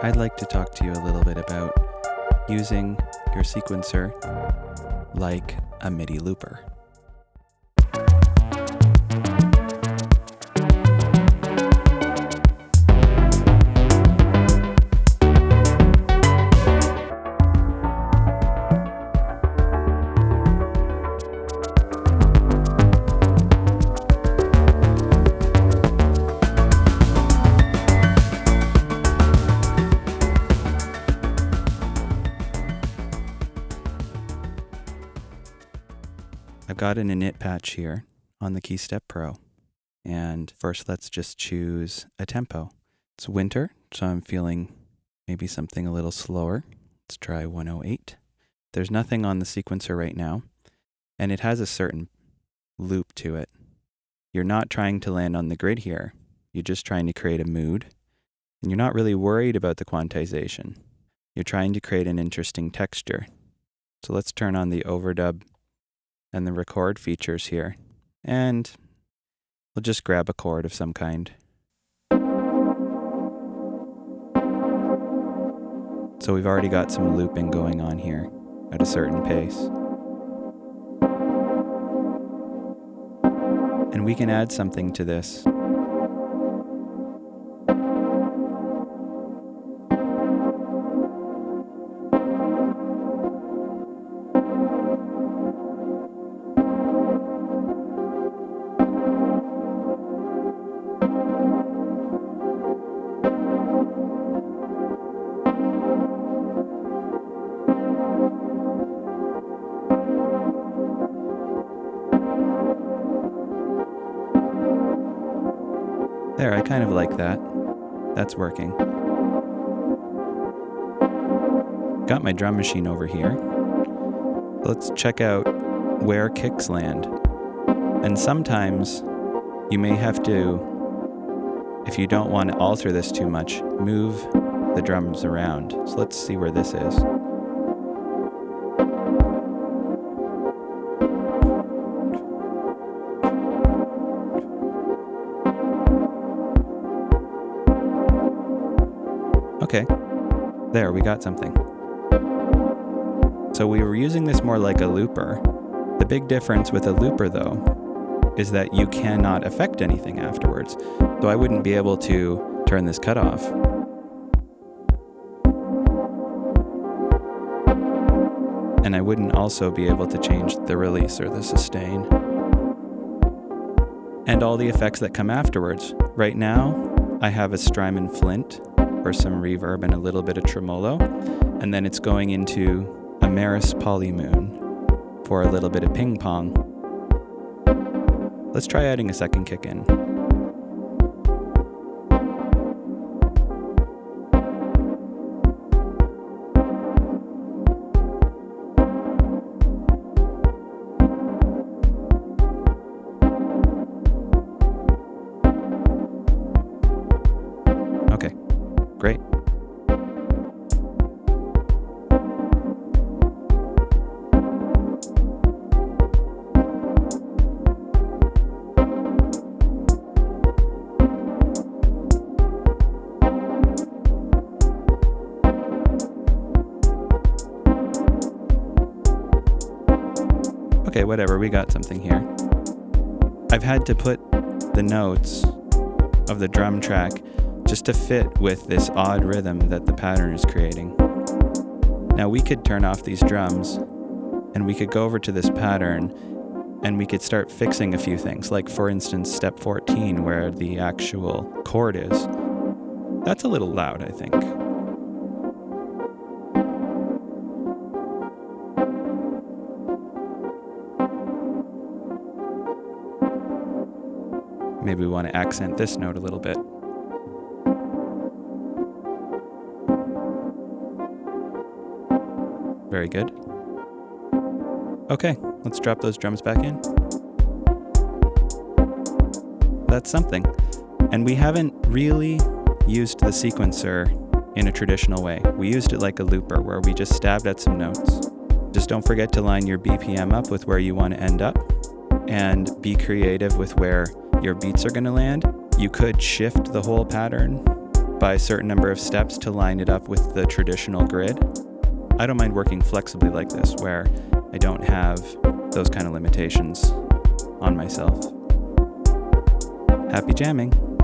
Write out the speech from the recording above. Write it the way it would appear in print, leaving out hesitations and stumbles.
I'd like to talk to you a little bit about using your sequencer like a Midi looper. I've got an init patch here on the Keystep Pro. And first, let's just choose a tempo. It's winter, so I'm feeling maybe something a little slower. Let's try 108. There's nothing on the sequencer right now, and it has a certain loop to it. You're not trying to land on the grid here. You're just trying to create a mood, and you're not really worried about the quantization. You're trying to create an interesting texture. So let's turn on the overdub and the record features here, and we'll just grab a chord of some kind. So we've already got some looping going on here at a certain pace. And we can add something to this. There, I kind of like that. That's working. Got my drum machine over here. Let's check out where kicks land. And sometimes you may have to, if you don't want to alter this too much, move the drums around. So let's see where this is. Okay, there, we got something. So we were using this more like a looper. The big difference with a looper, though, is that you cannot affect anything afterwards. So I wouldn't be able to turn this cut off. And I wouldn't also be able to change the release or the sustain. And all the effects that come afterwards. Right now, I have a Strymon Flint, or some reverb and a little bit of tremolo, and then it's going into a Meris Polymoon for a little bit of ping pong. Let's try adding a second kick in. Okay, great. Okay, whatever, we got something here. I've had to put the notes of the drum track just to fit with this odd rhythm that the pattern is creating. Now we could turn off these drums and we could go over to this pattern and we could start fixing a few things, like for instance step 14 where the actual chord is. That's a little loud, I think. Maybe we want to accent this note a little bit. Very good. Okay, let's drop those drums back in. That's something. And we haven't really used the sequencer in a traditional way. We used it like a looper where we just stabbed at some notes. Just don't forget to line your BPM up with where you want to end up and be creative with where your beats are going to land. You could shift the whole pattern by a certain number of steps to line it up with the traditional grid. I don't mind working flexibly like this, where I don't have those kind of limitations on myself. Happy jamming!